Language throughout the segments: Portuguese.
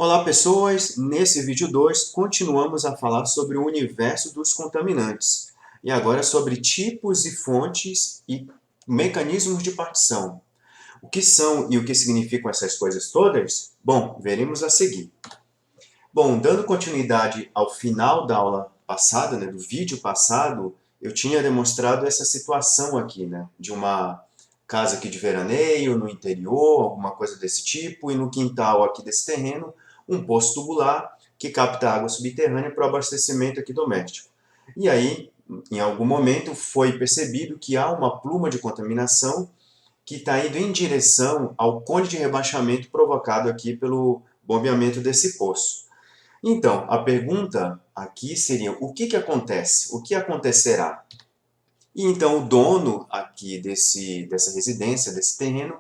Olá pessoas, nesse vídeo 2 continuamos a falar sobre o universo dos contaminantes e agora sobre tipos e fontes e mecanismos de partição. O que são e o que significam essas coisas todas? Bom, veremos a seguir. Bom, dando continuidade ao final da aula passada, do vídeo passado, eu tinha demonstrado essa situação aqui, de uma casa aqui de veraneio, no interior, alguma coisa desse tipo, e no quintal aqui desse terreno, um poço tubular que capta água subterrânea para o abastecimento aqui doméstico. E aí, em algum momento, foi percebido que há uma pluma de contaminação que está indo em direção ao cone de rebaixamento provocado aqui pelo bombeamento desse poço. Então, a pergunta aqui seria, o que acontece? O que acontecerá? E então o dono aqui dessa residência, desse terreno,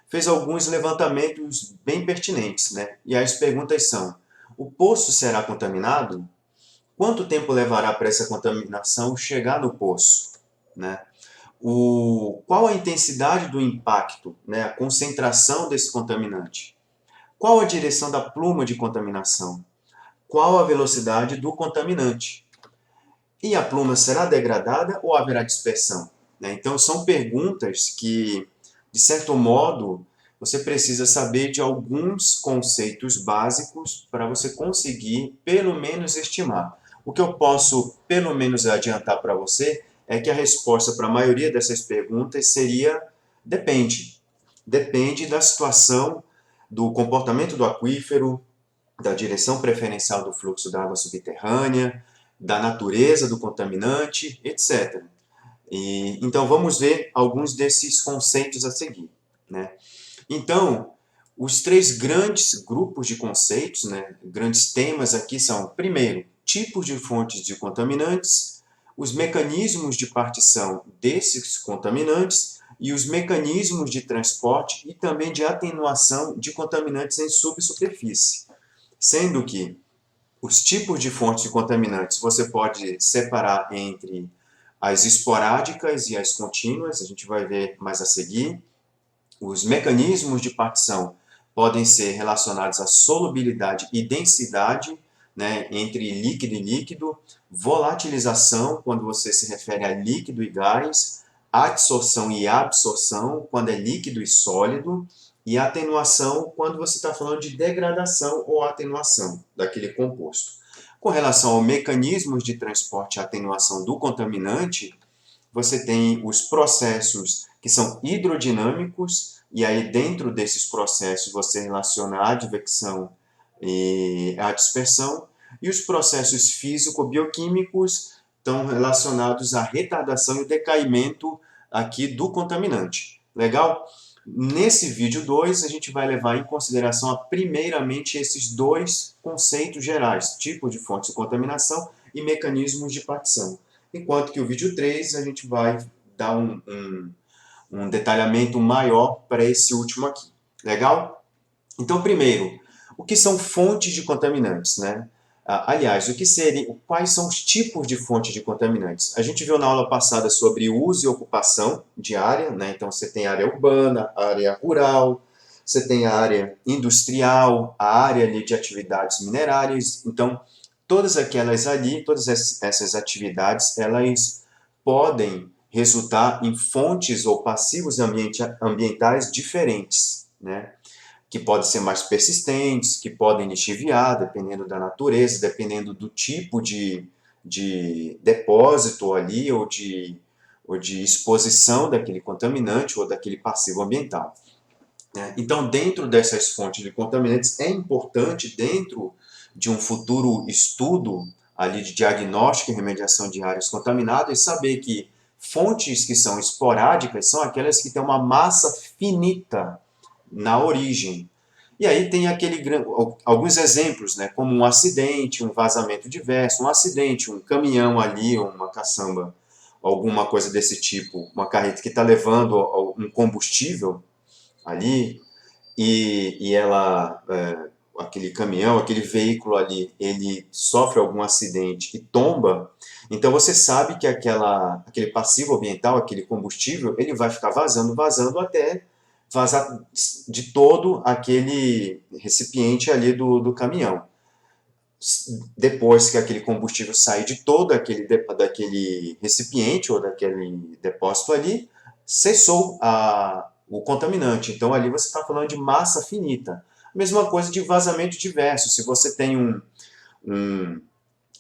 fez alguns levantamentos bem pertinentes, E as perguntas são, o poço será contaminado? Quanto tempo levará para essa contaminação chegar no poço? Qual a intensidade do impacto, a concentração desse contaminante? Qual a direção da pluma de contaminação? Qual a velocidade do contaminante? E a pluma será degradada ou haverá dispersão? Então, são perguntas que, de certo modo, você precisa saber de alguns conceitos básicos para você conseguir, pelo menos, estimar. O que eu posso, pelo menos, adiantar para você é que a resposta para a maioria dessas perguntas seria depende. Depende da situação, do comportamento do aquífero, da direção preferencial do fluxo da água subterrânea, da natureza do contaminante, etc. Então, vamos ver alguns desses conceitos a seguir. Então, os três grandes grupos de conceitos, grandes temas aqui são, primeiro, tipos de fontes de contaminantes, os mecanismos de partição desses contaminantes e os mecanismos de transporte e também de atenuação de contaminantes em subsuperfície. Sendo que os tipos de fontes de contaminantes você pode separar entre as esporádicas e as contínuas, a gente vai ver mais a seguir. Os mecanismos de partição podem ser relacionados à solubilidade e densidade, entre líquido e líquido, volatilização, quando você se refere a líquido e gás, adsorção e absorção, quando é líquido e sólido, e atenuação, quando você está falando de degradação ou atenuação daquele composto. Com relação ao mecanismos de transporte e atenuação do contaminante, você tem os processos que são hidrodinâmicos, e aí dentro desses processos você relaciona a advecção e a dispersão, e os processos físico-bioquímicos estão relacionados à retardação e decaimento aqui do contaminante. Legal? Nesse vídeo 2, a gente vai levar em consideração, primeiramente, esses dois conceitos gerais, tipo de fontes de contaminação e mecanismos de partição. Enquanto que o vídeo 3, a gente vai dar um detalhamento maior para esse último aqui. Legal? Então, primeiro, o que são fontes de contaminantes, Aliás, quais são os tipos de fontes de contaminantes? A gente viu na aula passada sobre uso e ocupação de área, Então você tem a área urbana, a área rural, você tem a área industrial, a área ali de atividades minerárias. Então, todas aquelas ali, todas essas atividades, elas podem resultar em fontes ou passivos ambientais diferentes, que podem ser mais persistentes, que podem lixiviar, dependendo da natureza, dependendo do tipo de depósito ali, ou de exposição daquele contaminante ou daquele passivo ambiental. Então, dentro dessas fontes de contaminantes, é importante, dentro de um futuro estudo ali de diagnóstico e remediação de áreas contaminadas, saber que fontes que são esporádicas são aquelas que têm uma massa finita na origem. E aí tem alguns exemplos, como um acidente, um vazamento diverso, um acidente, um caminhão ali, uma caçamba, alguma coisa desse tipo, uma carreta que está levando um combustível ali, e aquele caminhão, aquele veículo ali, ele sofre algum acidente e tomba, então você sabe que aquele passivo ambiental, aquele combustível, ele vai ficar vazando até vazar de todo aquele recipiente ali do caminhão. Depois que aquele combustível sair de todo daquele recipiente ou daquele depósito ali, cessou o contaminante. Então ali você está falando de massa finita. Mesma coisa de vazamento diverso. Se você tem um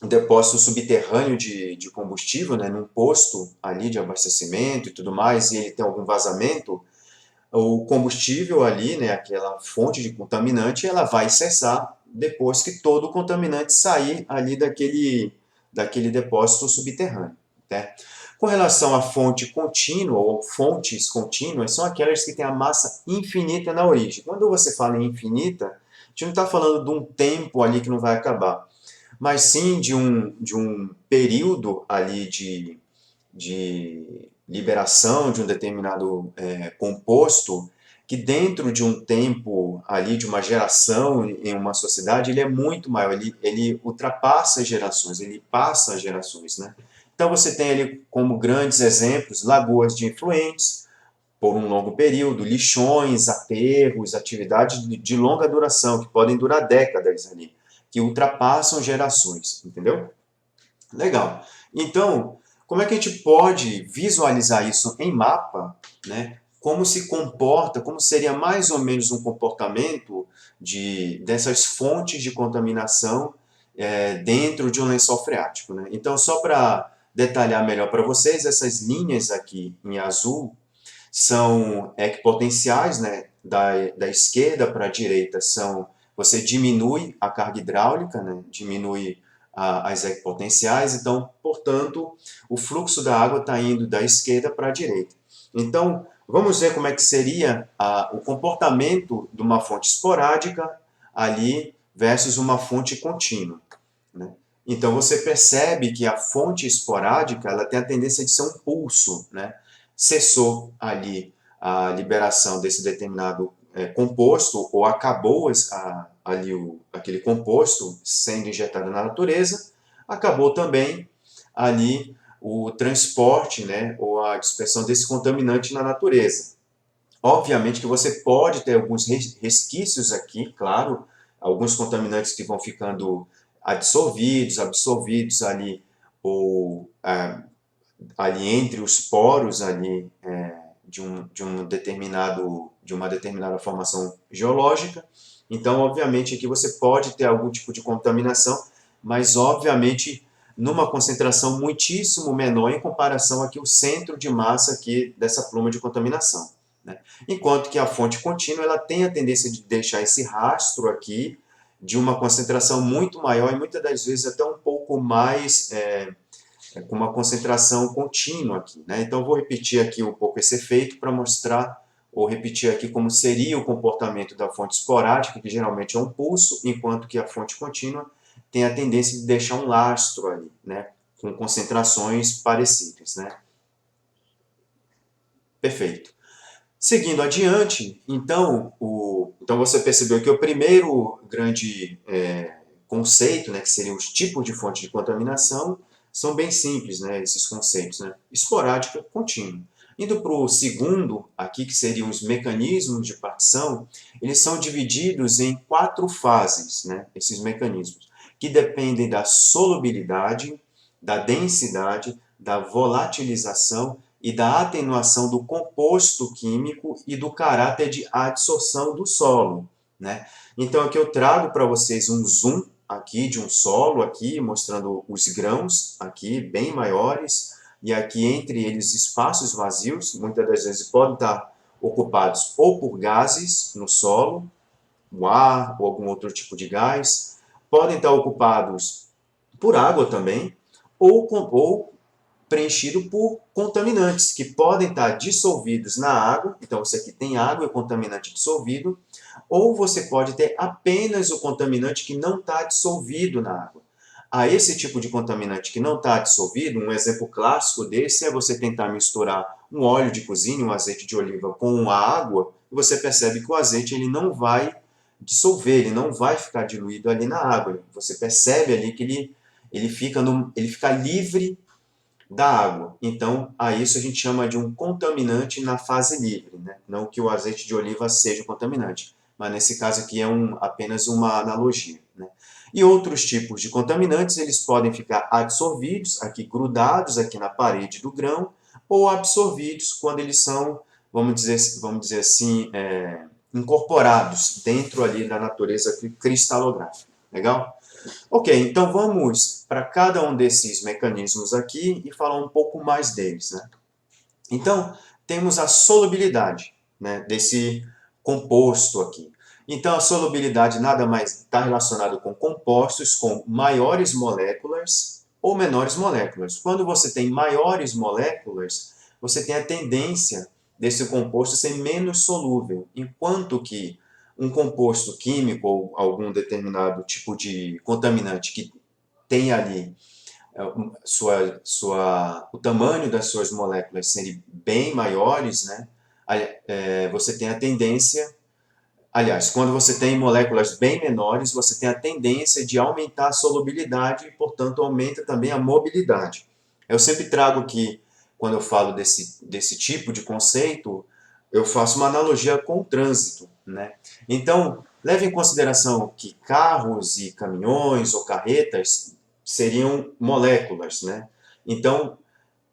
depósito subterrâneo de combustível, né, num posto ali de abastecimento e tudo mais, e ele tem algum vazamento, o combustível ali, né, aquela fonte de contaminante, ela vai cessar depois que todo o contaminante sair ali daquele depósito subterrâneo. Né? Com relação à fonte contínua ou fontes contínuas, são aquelas que têm a massa infinita na origem. Quando você fala em infinita, a gente não está falando de um tempo ali que não vai acabar, mas sim de um período ali de liberação de um determinado composto que dentro de um tempo ali, de uma geração em uma sociedade, ele é muito maior, ele ultrapassa gerações, ele passa gerações, né? Então você tem ali como grandes exemplos lagoas de efluentes por um longo período, lixões, aterros, atividades de longa duração, que podem durar décadas ali, que ultrapassam gerações, entendeu? Legal. Então, como é que a gente pode visualizar isso em mapa, né? Como se comporta, como seria mais ou menos um comportamento dessas fontes de contaminação dentro de um lençol freático, né? Então, só para detalhar melhor para vocês, essas linhas aqui em azul são equipotenciais, né? Da esquerda para a direita você diminui a carga hidráulica, né? Diminui as equipotenciais, então, portanto, o fluxo da água está indo da esquerda para a direita. Então, vamos ver como é que seria o comportamento de uma fonte esporádica ali versus uma fonte contínua, né? Então, você percebe que a fonte esporádica ela tem a tendência de ser um pulso, né? Cessou ali a liberação desse determinado composto ou acabou ali aquele composto sendo injetado na natureza, acabou também ali o transporte, né, ou a dispersão desse contaminante na natureza. Obviamente que você pode ter alguns resquícios aqui, claro, alguns contaminantes que vão ficando absorvidos ali, ou ali entre os poros ali de uma determinada formação geológica. Então, obviamente, aqui você pode ter algum tipo de contaminação, mas, obviamente, numa concentração muitíssimo menor em comparação aqui ao centro de massa aqui dessa pluma de contaminação, né? Enquanto que a fonte contínua ela tem a tendência de deixar esse rastro aqui de uma concentração muito maior e muitas das vezes até um pouco mais com uma concentração contínua aqui, né? Então, vou repetir aqui um pouco esse efeito para mostrar, ou repetir aqui como seria o comportamento da fonte esporádica, que geralmente é um pulso, enquanto que a fonte contínua tem a tendência de deixar um lastro ali, né? Com concentrações parecidas, né? Perfeito. Seguindo adiante, então, então você percebeu que o primeiro grande conceito, né, que seriam os tipos de fonte de contaminação, são bem simples, né, esses conceitos, né? Esporádica, contínua. Indo para o segundo, aqui, que seriam os mecanismos de partição, eles são divididos em 4 fases, né, esses mecanismos, que dependem da solubilidade, da densidade, da volatilização e da atenuação do composto químico e do caráter de adsorção do solo, né? Então aqui eu trago para vocês um zoom aqui de um solo aqui mostrando os grãos aqui bem maiores e aqui entre eles espaços vazios, muitas das vezes podem estar ocupados ou por gases no solo, o ar ou algum outro tipo de gás, podem estar ocupados por água também ou preenchido por contaminantes que podem estar dissolvidos na água. Então, você aqui tem água e contaminante dissolvido, ou você pode ter apenas o contaminante que não está dissolvido na água. A esse tipo de contaminante que não está dissolvido, um exemplo clássico desse é você tentar misturar um óleo de cozinha, um azeite de oliva com a água, e você percebe que o azeite ele não vai dissolver, ele não vai ficar diluído ali na água. Você percebe ali que ele fica livre da água. Então, a isso a gente chama de um contaminante na fase livre, né? Não que o azeite de oliva seja contaminante, mas nesse caso aqui é apenas uma analogia, né? E outros tipos de contaminantes, eles podem ficar absorvidos, aqui grudados aqui na parede do grão, ou absorvidos quando eles são, vamos dizer assim, incorporados dentro ali da natureza cristalográfica. Legal? Ok, então vamos para cada um desses mecanismos aqui e falar um pouco mais deles, né? Então, temos a solubilidade, né, desse composto aqui. Então, a solubilidade nada mais está relacionado com compostos com maiores moléculas ou menores moléculas. Quando você tem maiores moléculas, você tem a tendência desse composto ser menos solúvel, enquanto que um composto químico ou algum determinado tipo de contaminante que tem ali o tamanho das suas moléculas serem bem maiores, né? Você tem a tendência, aliás, quando você tem moléculas bem menores, você tem a tendência de aumentar a solubilidade e, portanto, aumenta também a mobilidade. Eu sempre trago que, quando eu falo desse tipo de conceito, eu faço uma analogia com o trânsito, né? Então, leve em consideração que carros e caminhões ou carretas seriam moléculas, né? Então,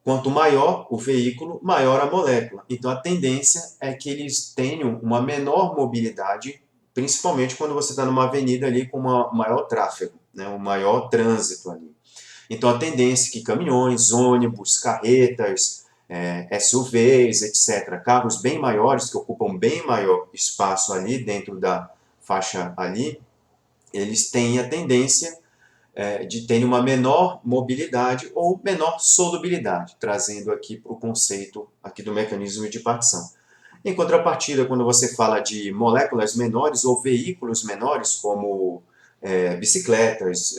quanto maior o veículo, maior a molécula. Então, a tendência é que eles tenham uma menor mobilidade, principalmente quando você está numa avenida ali com maior tráfego, né? Um maior trânsito ali. Então, a tendência é que caminhões, ônibus, carretas, SUVs, etc., carros bem maiores, que ocupam bem maior espaço ali dentro da faixa ali, eles têm a tendência de terem uma menor mobilidade ou menor solubilidade, trazendo aqui para o conceito aqui do mecanismo de partição. Em contrapartida, quando você fala de moléculas menores ou veículos menores, como bicicletas,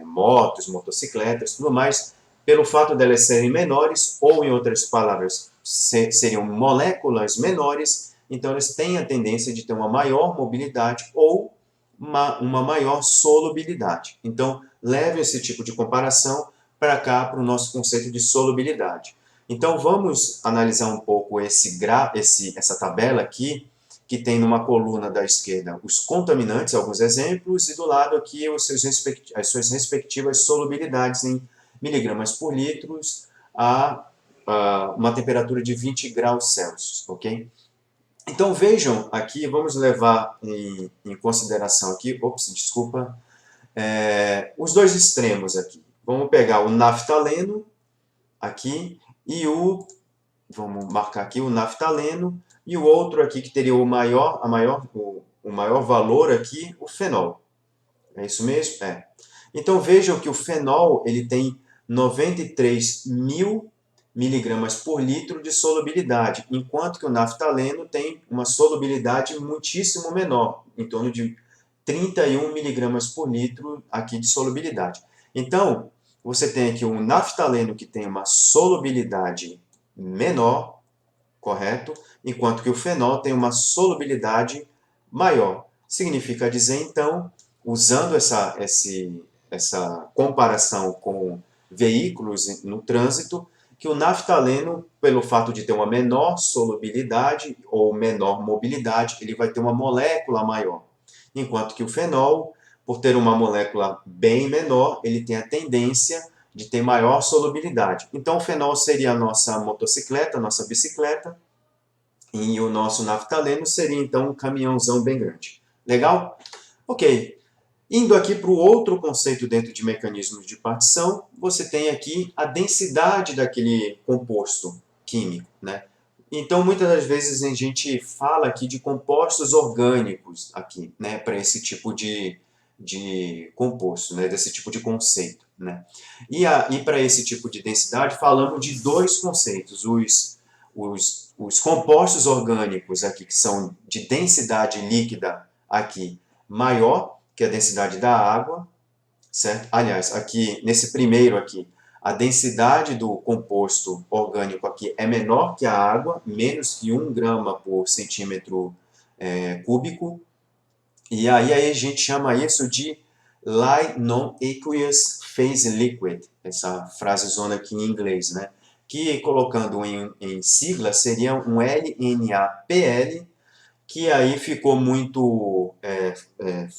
motos, motocicletas, tudo mais, pelo fato de elas serem menores, ou em outras palavras, seriam moléculas menores, então eles têm a tendência de ter uma maior mobilidade ou uma maior solubilidade. Então, leve esse tipo de comparação para cá, para o nosso conceito de solubilidade. Então, vamos analisar um pouco essa tabela aqui, que tem numa coluna da esquerda os contaminantes, alguns exemplos, e do lado aqui as suas respectivas solubilidades em miligramas por litro a uma temperatura de 20 graus Celsius, ok? Então vejam aqui, vamos levar em consideração aqui, desculpa, os dois extremos aqui. Vamos pegar o naftaleno aqui e vamos marcar aqui o naftaleno e o outro aqui que teria o maior valor aqui, o fenol. É isso mesmo? É. Então vejam que o fenol ele tem 93 mil miligramas por litro de solubilidade, enquanto que o naftaleno tem uma solubilidade muitíssimo menor, em torno de 31 miligramas por litro aqui de solubilidade. Então, você tem aqui um naftaleno que tem uma solubilidade menor, correto? Enquanto que o fenol tem uma solubilidade maior. Significa dizer, então, usando essa comparação com veículos no trânsito, que o naftaleno, pelo fato de ter uma menor solubilidade ou menor mobilidade, ele vai ter uma molécula maior. Enquanto que o fenol, por ter uma molécula bem menor, ele tem a tendência de ter maior solubilidade. Então, o fenol seria a nossa motocicleta, a nossa bicicleta, e o nosso naftaleno seria, então, um caminhãozão bem grande. Legal? Ok. Indo aqui para o outro conceito dentro de mecanismos de partição, você tem aqui a densidade daquele composto químico, né? Então, muitas das vezes a gente fala aqui de compostos orgânicos aqui, né, para esse tipo de composto, né, desse tipo de conceito, né? E para esse tipo de densidade, falamos de dois conceitos, os compostos orgânicos aqui, que são de densidade líquida aqui maior que a densidade da água, certo? Aliás, aqui, nesse primeiro aqui, a densidade do composto orgânico aqui é menor que a água, menos que 1 grama por centímetro cúbico, e aí a gente chama isso de light non-aqueous phase liquid, essa frasezona aqui em inglês, né? Que colocando em sigla seria um LNAPL, que aí ficou muito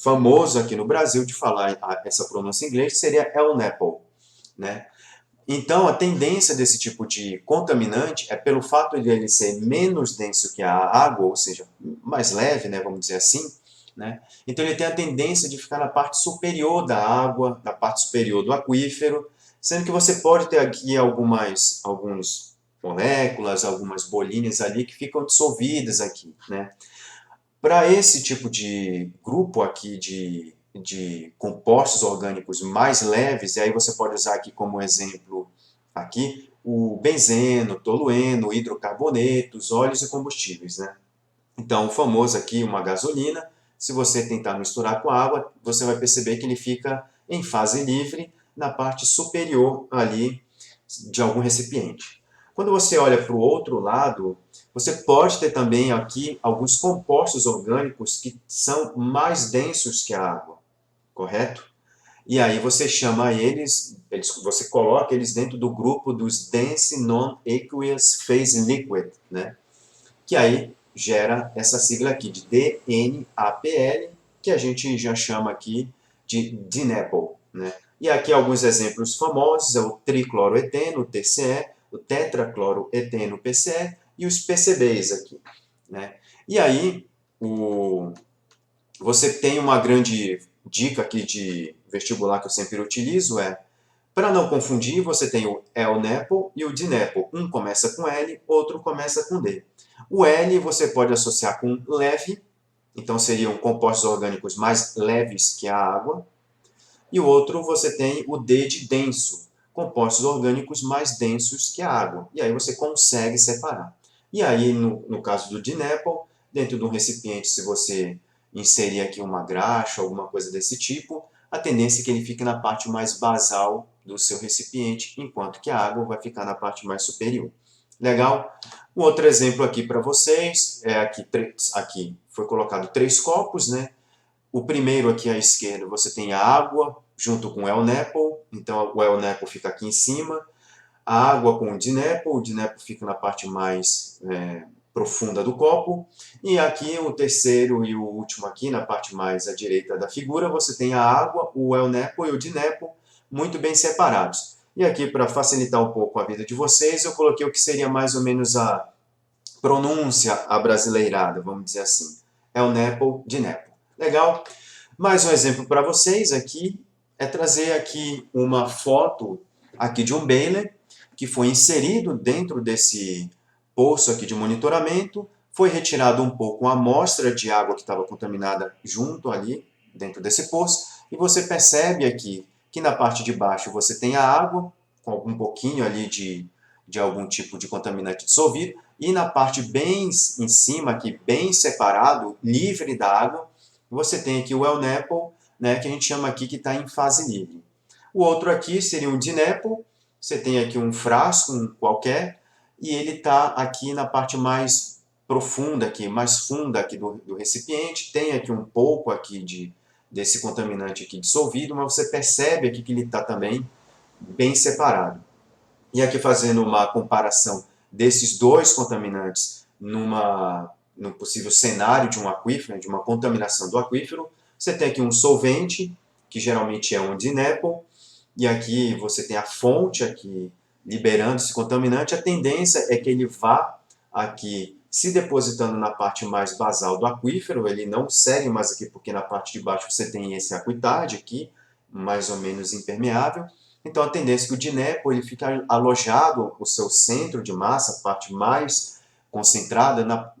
famoso aqui no Brasil de falar essa pronúncia em inglês, seria LNAPL, né? Então, a tendência desse tipo de contaminante é pelo fato de ele ser menos denso que a água, ou seja, mais leve, né, vamos dizer assim, né? Então ele tem a tendência de ficar na parte superior da água, na parte superior do aquífero, sendo que você pode ter aqui algumas moléculas, algumas bolinhas ali que ficam dissolvidas aqui, né? Para esse tipo de grupo aqui de compostos orgânicos mais leves, e aí você pode usar aqui como exemplo aqui o benzeno, tolueno, hidrocarbonetos, óleos e combustíveis, né? Então, o famoso aqui, uma gasolina, se você tentar misturar com água, você vai perceber que ele fica em fase livre na parte superior ali de algum recipiente. Quando você olha para o outro lado, você pode ter também aqui alguns compostos orgânicos que são mais densos que a água, correto? E aí você chama você coloca eles dentro do grupo dos Dense Non-Aqueous Phase Liquid, né? Que aí gera essa sigla aqui de DNAPL, que a gente já chama aqui de DNAPL, né? E aqui alguns exemplos famosos, é o tricloroeteno, o TCE, o tetracloroeteno, PCE, e os PCBs aqui, né? E aí, você tem uma grande dica aqui de vestibular que eu sempre utilizo, para não confundir, você tem o LNAPL e o DNAPL. Um começa com L, outro começa com D. O L você pode associar com leve, então seriam compostos orgânicos mais leves que a água. E o outro você tem o D de denso, compostos orgânicos mais densos que a água. E aí você consegue separar. E aí, no caso do DNAPL, dentro de um recipiente, se você inserir aqui uma graxa, alguma coisa desse tipo, a tendência é que ele fique na parte mais basal do seu recipiente, enquanto que a água vai ficar na parte mais superior. Legal? Um outro exemplo aqui para vocês, aqui foi colocado 3 copos, né? O primeiro aqui à esquerda você tem a água junto com o LNAPL, então o LNAPL fica aqui em cima, a água com o DNAPL fica na parte mais profunda do copo, e aqui o terceiro e o último aqui, na parte mais à direita da figura, você tem a água, o LNAPL e o DNAPL muito bem separados. E aqui, para facilitar um pouco a vida de vocês, eu coloquei o que seria mais ou menos a pronúncia abrasileirada, vamos dizer assim. LNAPL, DNAPL. Legal? Mais um exemplo para vocês aqui é trazer aqui uma foto aqui de um baler que foi inserido dentro desse poço aqui de monitoramento, foi retirado um pouco uma amostra de água que estava contaminada junto ali dentro desse poço, e você percebe aqui que na parte de baixo você tem a água com um pouquinho ali de algum tipo de contaminante dissolvido, e na parte bem em cima, aqui bem separado, livre da água, você tem aqui o LNAPL, né, que a gente chama aqui que está em fase livre. O outro aqui seria um DNAPL, você tem aqui um frasco qualquer, e ele está aqui na parte mais profunda, aqui, mais funda aqui do recipiente, tem aqui um pouco aqui desse contaminante aqui dissolvido, mas você percebe aqui que ele está também bem separado. E aqui fazendo uma comparação desses dois contaminantes num possível cenário de um aquífero, de uma contaminação do aquífero, você tem aqui um solvente, que geralmente é um DNAPL, e aqui você tem a fonte aqui liberando esse contaminante. A tendência é que ele vá aqui se depositando na parte mais basal do aquífero, ele não segue mais aqui porque na parte de baixo você tem esse aquitade aqui, mais ou menos impermeável. Então a tendência é que o DNAPL ele fica alojado, o seu centro de massa, a parte mais concentrada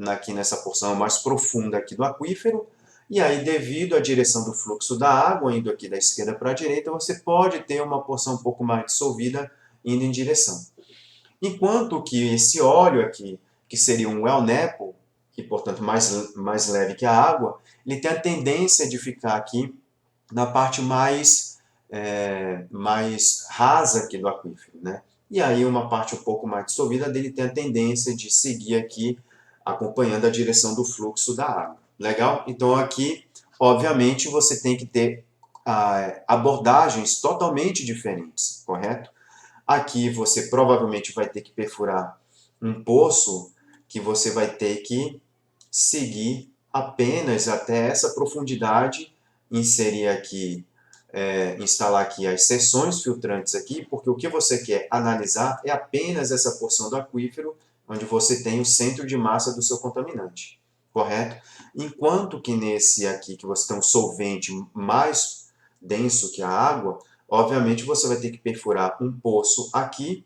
aqui nessa porção mais profunda aqui do aquífero, e aí devido à direção do fluxo da água, indo aqui da esquerda para a direita, você pode ter uma porção um pouco mais dissolvida indo em direção. Enquanto que esse óleo aqui, que seria um LNAPL, que portanto mais leve que a água, ele tem a tendência de ficar aqui na parte mais rasa aqui do aquífero, né? E aí uma parte um pouco mais dissolvida dele tem a tendência de seguir aqui acompanhando a direção do fluxo da água. Legal? Então aqui, obviamente, você tem que ter abordagens totalmente diferentes, correto? Aqui você provavelmente vai ter que perfurar um poço que você vai ter que seguir apenas até essa profundidade, inserir aqui, instalar aqui as seções filtrantes aqui, porque o que você quer analisar é apenas essa porção do aquífero onde você tem o centro de massa do seu contaminante, correto? Enquanto que nesse aqui, que você tem um solvente mais denso que a água, obviamente você vai ter que perfurar um poço aqui,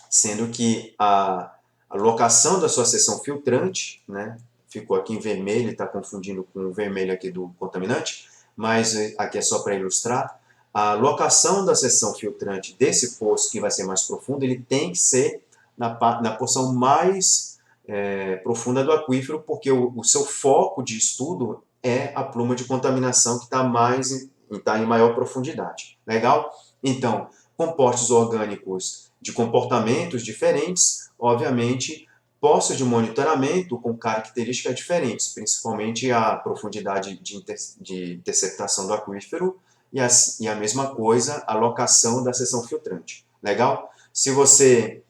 sendo que a locação da sua seção filtrante, né, ficou aqui em vermelho, está confundindo com o vermelho aqui do contaminante, mas aqui é só para ilustrar, a locação da seção filtrante desse poço, que vai ser mais profundo, ele tem que ser na porção mais profunda do aquífero, porque o seu foco de estudo é a pluma de contaminação que está em maior profundidade. Legal? Então, compostos orgânicos de comportamentos diferentes, obviamente, poços de monitoramento com características diferentes, principalmente a profundidade de interceptação do aquífero e a mesma coisa, a locação da seção filtrante. Legal? Se você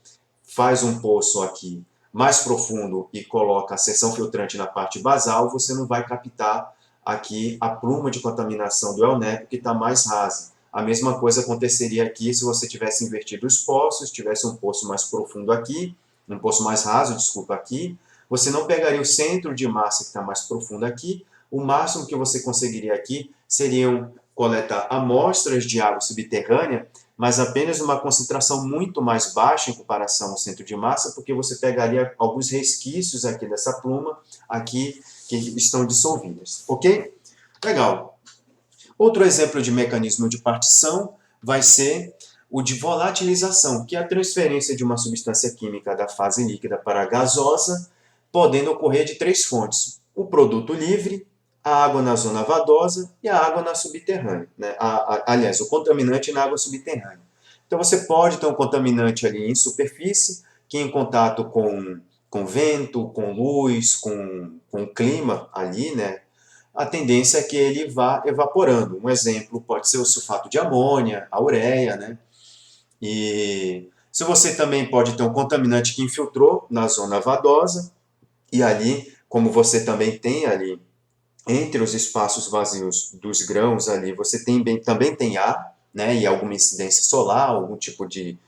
faz um poço aqui mais profundo e coloca a seção filtrante na parte basal, você não vai captar aqui a pluma de contaminação do El Neco, que está mais rasa. A mesma coisa aconteceria aqui se você tivesse invertido os poços, tivesse um poço mais profundo aqui, um poço mais raso, desculpa, aqui, você não pegaria o centro de massa que está mais profundo aqui, o máximo que você conseguiria aqui seriam coletar amostras de água subterrânea, mas apenas uma concentração muito mais baixa em comparação ao centro de massa, porque você pegaria alguns resquícios aqui dessa pluma, aqui, que estão dissolvidas, ok? Legal. Outro exemplo de mecanismo de partição vai ser o de volatilização, que é a transferência de uma substância química da fase líquida para a gasosa, podendo ocorrer de três fontes: o produto livre, a água na zona vadosa e a água na subterrânea. Né? Aliás, o contaminante na água subterrânea. Então você pode ter um contaminante ali em superfície, que em contato com vento, com luz, com o clima ali, né? A tendência é que ele vá evaporando. Um exemplo pode ser o sulfato de amônia, a ureia, né? E se você também pode ter um contaminante que infiltrou na zona vadosa, e ali, como você também tem ali, entre os espaços vazios dos grãos ali, você também tem ar, né? E alguma incidência solar, algum tipo de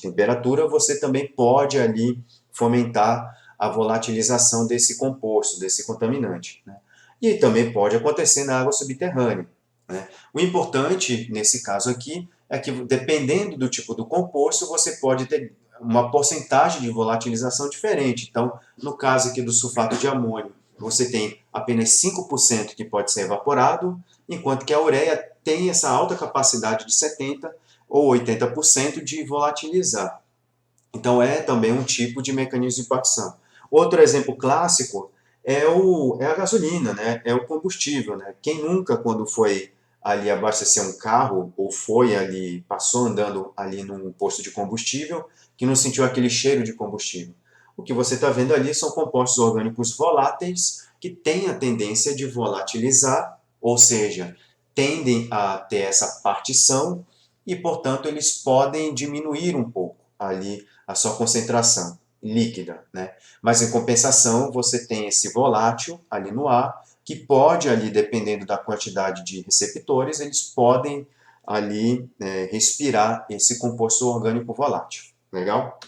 temperatura, você também pode ali fomentar a volatilização desse composto, desse contaminante, né? E também pode acontecer na água subterrânea, né? O importante, nesse caso aqui, é que dependendo do tipo do composto, você pode ter uma porcentagem de volatilização diferente. Então, no caso aqui do sulfato de amônio, você tem apenas 5% que pode ser evaporado, enquanto que a ureia tem essa alta capacidade de 70% ou 80% de volatilizar. Então, é também um tipo de mecanismo de partição. Outro exemplo clássico é a gasolina, né? É o combustível. Né? Quem nunca, quando foi ali abastecer um carro, ou foi ali, passou andando ali num posto de combustível, que não sentiu aquele cheiro de combustível? O que você está vendo ali são compostos orgânicos voláteis que têm a tendência de volatilizar, ou seja, tendem a ter essa partição e, portanto, eles podem diminuir um pouco ali a sua concentração líquida, né? Mas em compensação, você tem esse volátil ali no ar, que pode ali, dependendo da quantidade de receptores, eles podem ali respirar esse composto orgânico volátil. Legal?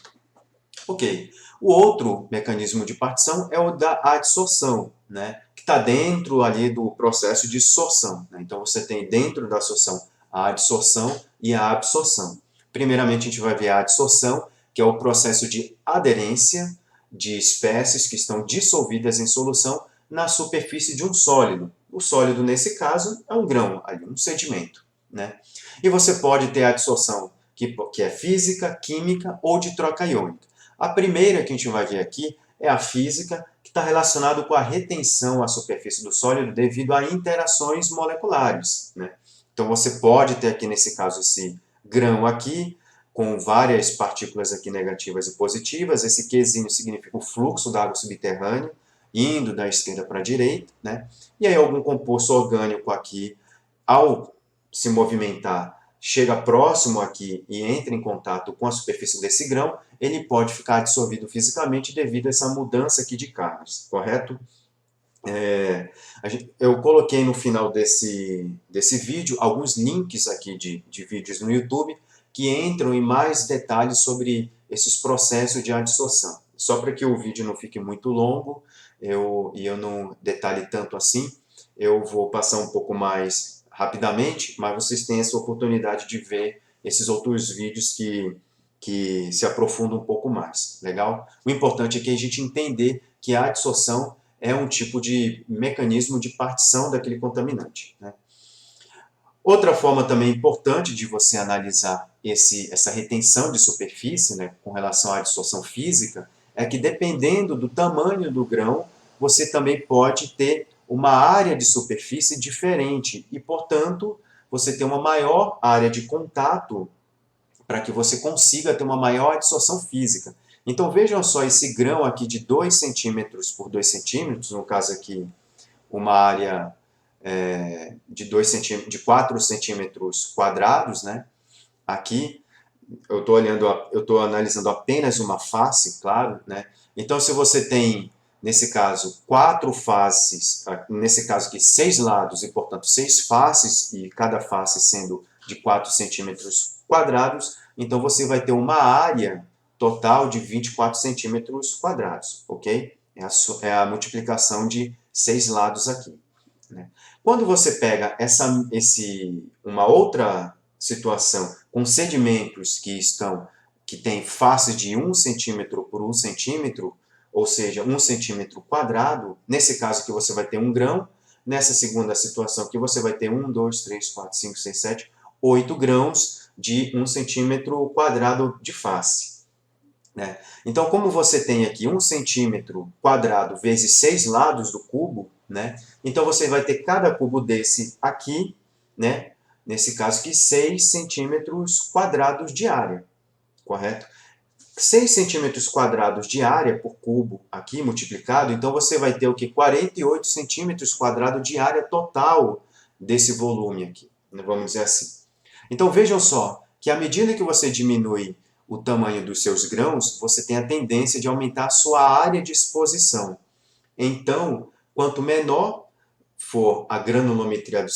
Ok. O outro mecanismo de partição é o da adsorção, né? Que está dentro ali do processo de sorção. Né? Então você tem dentro da sorção a adsorção e a absorção. Primeiramente a gente vai ver a adsorção, que é o processo de aderência de espécies que estão dissolvidas em solução na superfície de um sólido. O sólido, nesse caso, é um grão, ali, um sedimento. Né? E você pode ter a adsorção que é física, química ou de troca iônica. A primeira que a gente vai ver aqui é a física, que está relacionada com a retenção à superfície do sólido devido a interações moleculares. Né? Então você pode ter aqui, nesse caso, esse grão aqui, com várias partículas aqui negativas e positivas. Esse Qzinho significa o fluxo da água subterrânea, indo da esquerda para a direita. Né? E aí algum composto orgânico aqui, ao se movimentar chega próximo aqui e entra em contato com a superfície desse grão, ele pode ficar absorvido fisicamente devido a essa mudança aqui de cargas, correto? Eu coloquei no final desse vídeo alguns links aqui de vídeos no YouTube que entram em mais detalhes sobre esses processos de adsorção. Só para que o vídeo não fique muito longo e eu não detalhe tanto assim, eu vou passar um pouco mais rapidamente, mas vocês têm essa oportunidade de ver esses outros vídeos que se aprofundam um pouco mais, legal? O importante é que a gente entender que a adsorção é um tipo de mecanismo de partição daquele contaminante, né? Outra forma também importante de você analisar essa retenção de superfície, né, com relação à adsorção física, é que dependendo do tamanho do grão, você também pode ter uma área de superfície diferente e, portanto, você tem uma maior área de contato para que você consiga ter uma maior adsorção física. Então vejam só esse grão aqui de 2 centímetros por 2 centímetros, no caso aqui uma área de 4 centímetros quadrados, né? Aqui eu estou analisando apenas uma face, claro, né? Então se você tem nesse caso 4 faces, nesse caso aqui 6 lados e portanto 6 faces e cada face sendo de 4 centímetros quadrados, então você vai ter uma área total de 24 centímetros quadrados, ok? É a multiplicação de 6 lados aqui, né? Quando você pega uma outra situação com sedimentos que têm faces de 1 centímetro por 1 centímetro, ou seja, 1 centímetro quadrado, nesse caso que você vai ter um grão, nessa segunda situação que você vai ter 1, 2, 3, 4, 5, 6, 7, 8 grãos de 1 centímetro quadrado de face, né? Então, como você tem aqui 1 centímetro quadrado vezes 6 lados do cubo, né? Então você vai ter cada cubo desse aqui, né? Nesse caso aqui, 6 centímetros quadrados de área, correto? 6 centímetros quadrados de área por cubo aqui multiplicado, então você vai ter o que? 48 centímetros quadrados de área total desse volume aqui, vamos dizer assim. Então vejam só que à medida que você diminui o tamanho dos seus grãos, você tem a tendência de aumentar a sua área de exposição. Então, quanto menor for a granulometria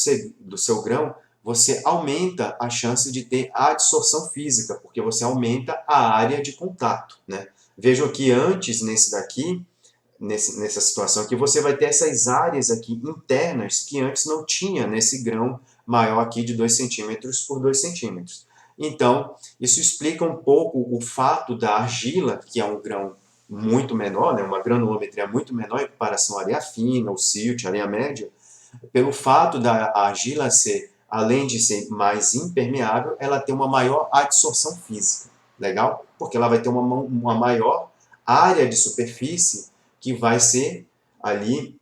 do seu grão, você aumenta a chance de ter adsorção física, porque você aumenta a área de contato, né? Vejam que antes, nessa situação aqui, você vai ter essas áreas aqui internas que antes não tinha nesse grão maior aqui de 2 centímetros por 2 centímetros. Então, isso explica um pouco o fato da argila, que é um grão muito menor, né, uma granulometria muito menor em comparação à areia fina, o silt, a areia média, pelo fato da argila ser, além de ser mais impermeável, ela tem uma maior adsorção física. Legal? Porque ela vai ter uma maior área de superfície que vai ser ali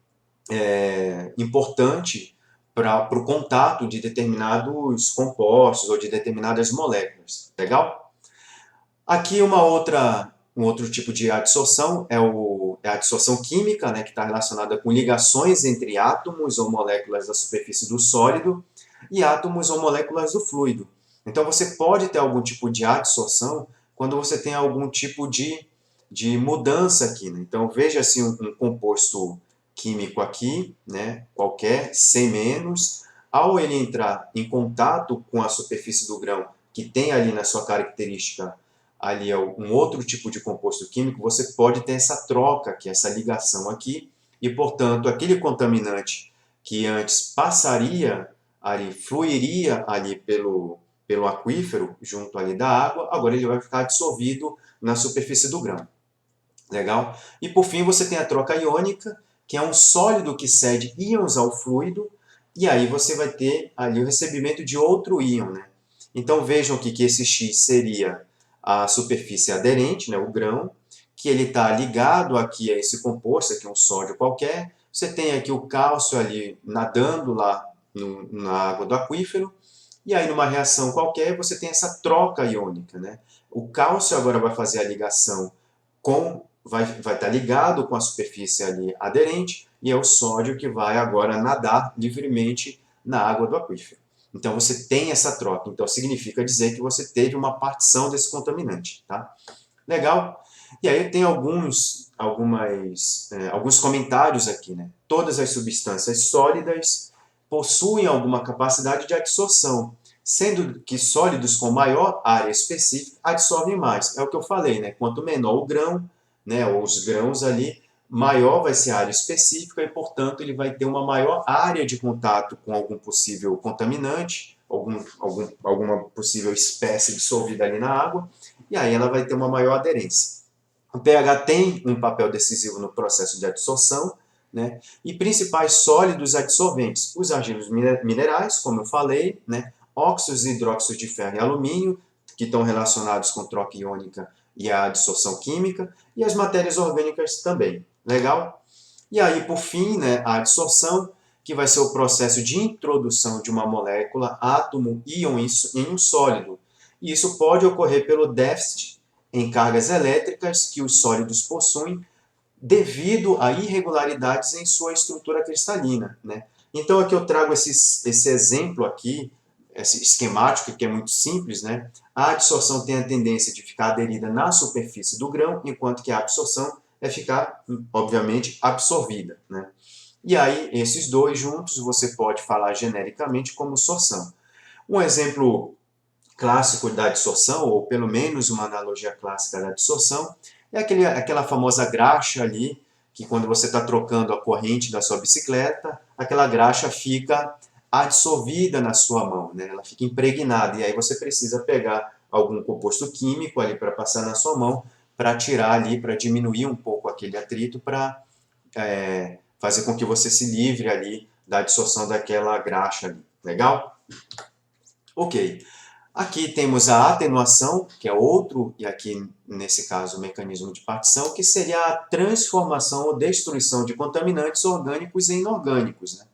importante para o contato de determinados compostos ou de determinadas moléculas. Legal? Aqui um outro tipo de adsorção é a adsorção química, né, que está relacionada com ligações entre átomos ou moléculas da superfície do sólido e átomos ou moléculas do fluido. Então você pode ter algum tipo de adsorção quando você tem algum tipo de mudança aqui, né? Então veja assim um composto químico aqui, né, qualquer, C-, ao ele entrar em contato com a superfície do grão, que tem ali na sua característica ali um outro tipo de composto químico, você pode ter essa troca aqui, essa ligação aqui, e portanto aquele contaminante que antes passaria ali, fluiria ali pelo aquífero, junto ali da água, agora ele vai ficar dissolvido na superfície do grão. Legal? E por fim você tem a troca iônica, que é um sólido que cede íons ao fluido, e aí você vai ter ali o recebimento de outro íon, né? Então vejam aqui que esse X seria a superfície aderente, né, o grão, que ele está ligado aqui a esse composto, aqui um sódio qualquer. Você tem aqui o cálcio ali nadando lá na água do aquífero, e aí numa reação qualquer você tem essa troca iônica, né? O cálcio agora vai fazer a ligação vai estar ligado com a superfície ali aderente, e é o sódio que vai agora nadar livremente na água do aquífero. Então, você tem essa troca. Então, significa dizer que você teve uma partição desse contaminante. Tá? Legal? E aí tem alguns comentários aqui. Né? Todas as substâncias sólidas possuem alguma capacidade de absorção, sendo que sólidos com maior área específica absorvem mais. É o que eu falei, né? Quanto menor o grão, né, ou os grãos ali, maior vai ser a área específica e, portanto, ele vai ter uma maior área de contato com algum possível contaminante, alguma possível espécie dissolvida ali na água, e aí ela vai ter uma maior aderência. O pH tem um papel decisivo no processo de adsorção, né? E principais sólidos adsorventes, os argilos minerais, como eu falei, né? Óxidos e hidróxidos de ferro e alumínio, que estão relacionados com troca iônica e a adsorção química, e as matérias orgânicas também. Legal? E aí, por fim, né, a adsorção, que vai ser o processo de introdução de uma molécula, átomo, íon em um sólido. E isso pode ocorrer pelo déficit em cargas elétricas que os sólidos possuem devido a irregularidades em sua estrutura cristalina. Né? Então, aqui eu trago esse exemplo aqui, esse esquemático que é muito simples. Né? A adsorção tem a tendência de ficar aderida na superfície do grão, enquanto que a absorção é ficar, obviamente, absorvida. Né? E aí, esses dois juntos, você pode falar genericamente como sorção. Um exemplo clássico da adsorção, ou pelo menos uma analogia clássica da adsorção, é aquela famosa graxa ali, que quando você está trocando a corrente da sua bicicleta, aquela graxa fica adsorvida na sua mão, né? Ela fica impregnada, e aí você precisa pegar algum composto químico ali para passar na sua mão, para tirar ali, para diminuir um pouco aquele atrito, para fazer com que você se livre ali da adsorção daquela graxa ali. Legal? Ok. Aqui temos a atenuação, que é outro, e aqui nesse caso o mecanismo de partição, que seria a transformação ou destruição de contaminantes orgânicos em inorgânicos. Né?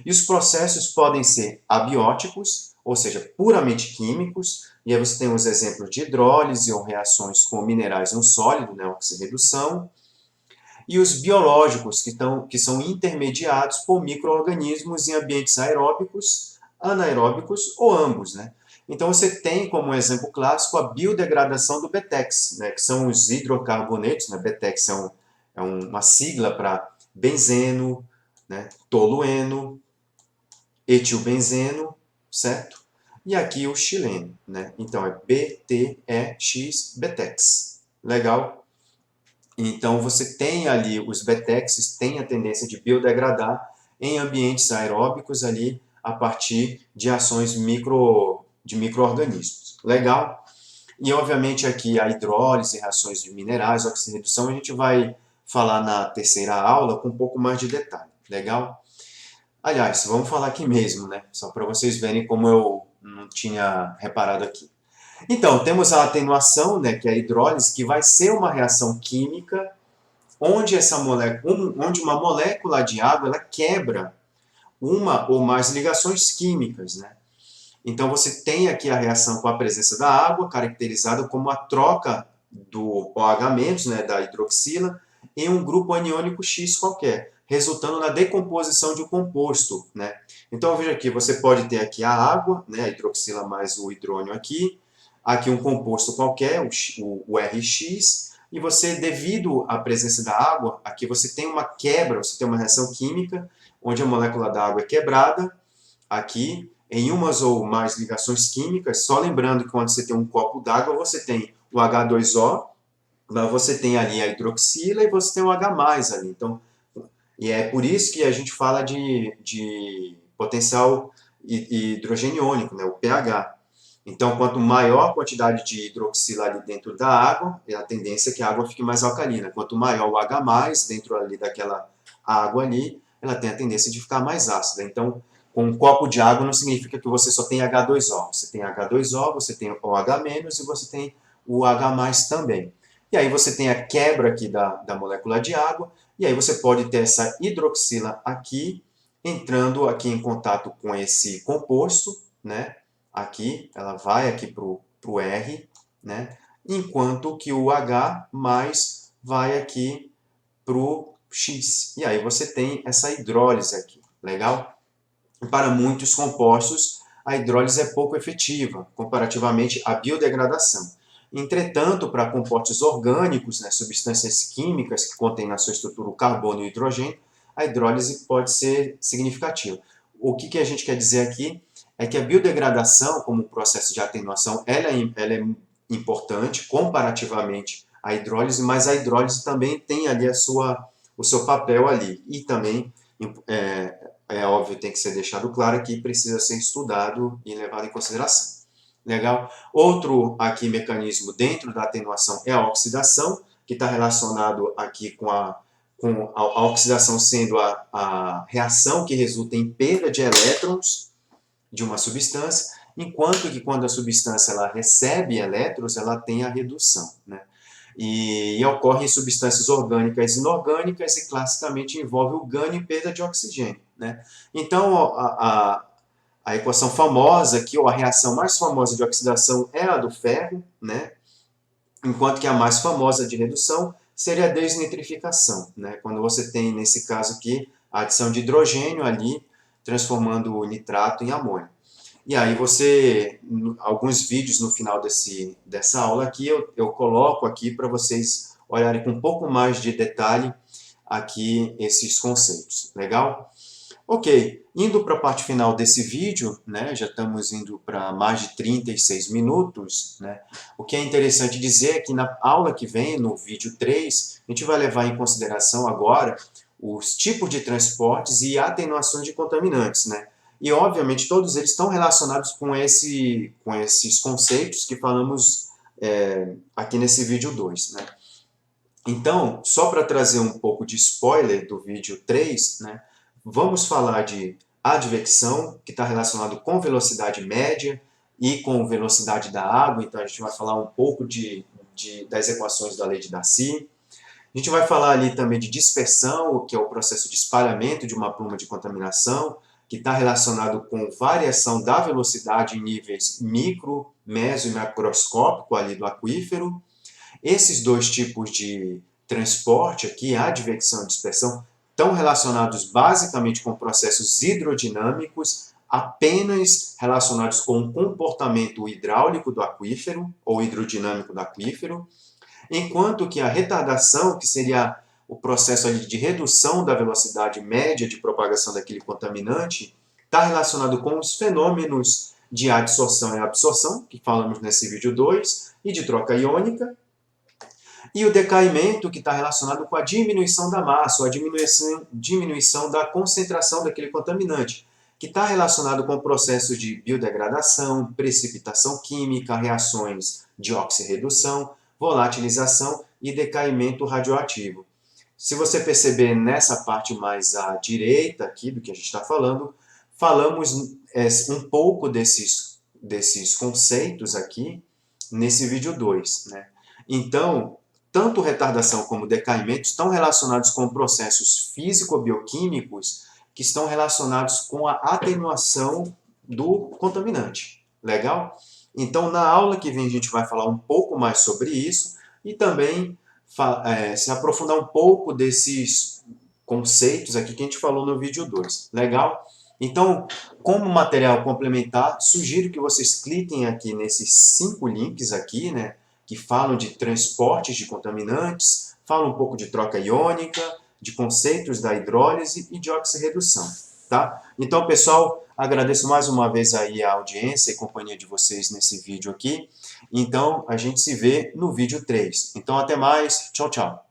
E os processos podem ser abióticos, ou seja, puramente químicos, e aí você tem os exemplos de hidrólise ou reações com minerais no sólido, né, oxirredução, e os biológicos, que são intermediados por micro-organismos em ambientes aeróbicos, anaeróbicos ou ambos. Né? Então, você tem como exemplo clássico a biodegradação do BETEX, né, que são os hidrocarbonetos. Né, BETEX é uma sigla para benzeno, né, tolueno, etilbenzeno, certo? E aqui o xileno. Né? Então, é BTEX, BETEX. Legal? Então, você tem ali, os BETEXs têm a tendência de biodegradar em ambientes aeróbicos ali, a partir de ações de micro-organismos. Legal? E, obviamente, aqui a hidrólise, reações de minerais, oxirredução, a gente vai falar na terceira aula com um pouco mais de detalhe. Legal? Aliás, vamos falar aqui mesmo, né? Só para vocês verem como eu não tinha reparado aqui. Então, temos a atenuação, né, que é a hidrólise, que vai ser uma reação química onde uma molécula de água ela quebra uma ou mais ligações químicas. Né? Então, você tem aqui a reação com a presença da água, caracterizada como a troca do OH-, né, da hidroxila, em um grupo aniônico X qualquer, resultando na decomposição de um composto. Né? Então, veja aqui, você pode ter aqui a água, né, a hidroxila mais o hidrônio aqui um composto qualquer, o RX, e você, devido à presença da água, aqui você tem uma quebra, você tem uma reação química, onde a molécula da água é quebrada, aqui, em umas ou mais ligações químicas, só lembrando que quando você tem um copo d'água, você tem o H2O, mas você tem ali a hidroxila e você tem o H+, ali. Então, e é por isso que a gente fala de potencial hidrogeniônico, né, o pH. Então, quanto maior a quantidade de hidroxila ali dentro da água, a tendência é que a água fique mais alcalina. Quanto maior o H+, dentro ali daquela água ali, ela tem a tendência de ficar mais ácida. Então, com um copo de água não significa que você só tem H2O. Você tem H2O, você tem OH- e você tem o H+ também. E aí você tem a quebra aqui da molécula de água, e aí você pode ter essa hidroxila aqui, entrando aqui em contato com esse composto, né? Aqui, ela vai aqui para o R, né? Enquanto que o H vai aqui para o X. E aí você tem essa hidrólise aqui, legal? Para muitos compostos, a hidrólise é pouco efetiva, comparativamente à biodegradação. Entretanto, para compostos orgânicos, né, substâncias químicas que contêm na sua estrutura o carbono e o hidrogênio, a hidrólise pode ser significativa. O que a gente quer dizer aqui é que a biodegradação, como processo de atenuação, ela é importante comparativamente à hidrólise, mas a hidrólise também tem ali o seu papel ali. E também, é óbvio, tem que ser deixado claro que precisa ser estudado e levado em consideração. Legal? Outro aqui mecanismo dentro da atenuação é a oxidação, que está relacionado aqui com a oxidação sendo a reação que resulta em perda de elétrons de uma substância, enquanto que quando a substância ela recebe elétrons, ela tem a redução, né? E ocorre em substâncias orgânicas e inorgânicas e classicamente envolve o ganho e perda de oxigênio, né? Então, a equação famosa aqui, ou a reação mais famosa de oxidação é a do ferro, né? Enquanto que a mais famosa de redução seria a desnitrificação, né? Quando você tem, nesse caso aqui, a adição de hidrogênio ali, transformando o nitrato em amônio. E aí você, alguns vídeos no final dessa aula aqui, eu coloco aqui para vocês olharem com um pouco mais de detalhe aqui esses conceitos, legal? Ok, indo para a parte final desse vídeo, né, já estamos indo para mais de 36 minutos, né, o que é interessante dizer é que na aula que vem, no vídeo 3, a gente vai levar em consideração agora os tipos de transportes e atenuações de contaminantes, né, e obviamente todos eles estão relacionados com esses conceitos que falamos aqui nesse vídeo 2, né. Então, só para trazer um pouco de spoiler do vídeo 3, né, vamos falar de advecção, que está relacionado com velocidade média e com velocidade da água, então a gente vai falar um pouco das equações da lei de Darcy. A gente vai falar ali também de dispersão, que é o processo de espalhamento de uma pluma de contaminação, que está relacionado com variação da velocidade em níveis micro, meso e macroscópico ali do aquífero. Esses dois tipos de transporte aqui, advecção e dispersão, estão relacionados basicamente com processos hidrodinâmicos, apenas relacionados com o comportamento hidráulico do aquífero, ou hidrodinâmico do aquífero, enquanto que a retardação, que seria o processo ali de redução da velocidade média de propagação daquele contaminante, está relacionado com os fenômenos de adsorção e absorção, que falamos nesse vídeo 2, e de troca iônica, e o decaimento, que está relacionado com a diminuição da massa, ou a diminuição da concentração daquele contaminante, que está relacionado com o processo de biodegradação, precipitação química, reações de oxirredução, volatilização e decaimento radioativo. Se você perceber nessa parte mais à direita aqui do que a gente está falando, falamos um pouco desses conceitos aqui nesse vídeo 2, né? Então, tanto retardação como decaimento estão relacionados com processos físico-bioquímicos que estão relacionados com a atenuação do contaminante. Legal? Então, na aula que vem a gente vai falar um pouco mais sobre isso e também se aprofundar um pouco desses conceitos aqui que a gente falou no vídeo 2. Legal? Então, como material complementar, sugiro que vocês cliquem aqui nesses 5 links aqui, né, que falam de transportes de contaminantes, falam um pouco de troca iônica, de conceitos da hidrólise e de oxirredução, tá? Então, pessoal, agradeço mais uma vez aí a audiência e companhia de vocês nesse vídeo aqui. Então, a gente se vê no vídeo 3. Então, até mais. Tchau, tchau.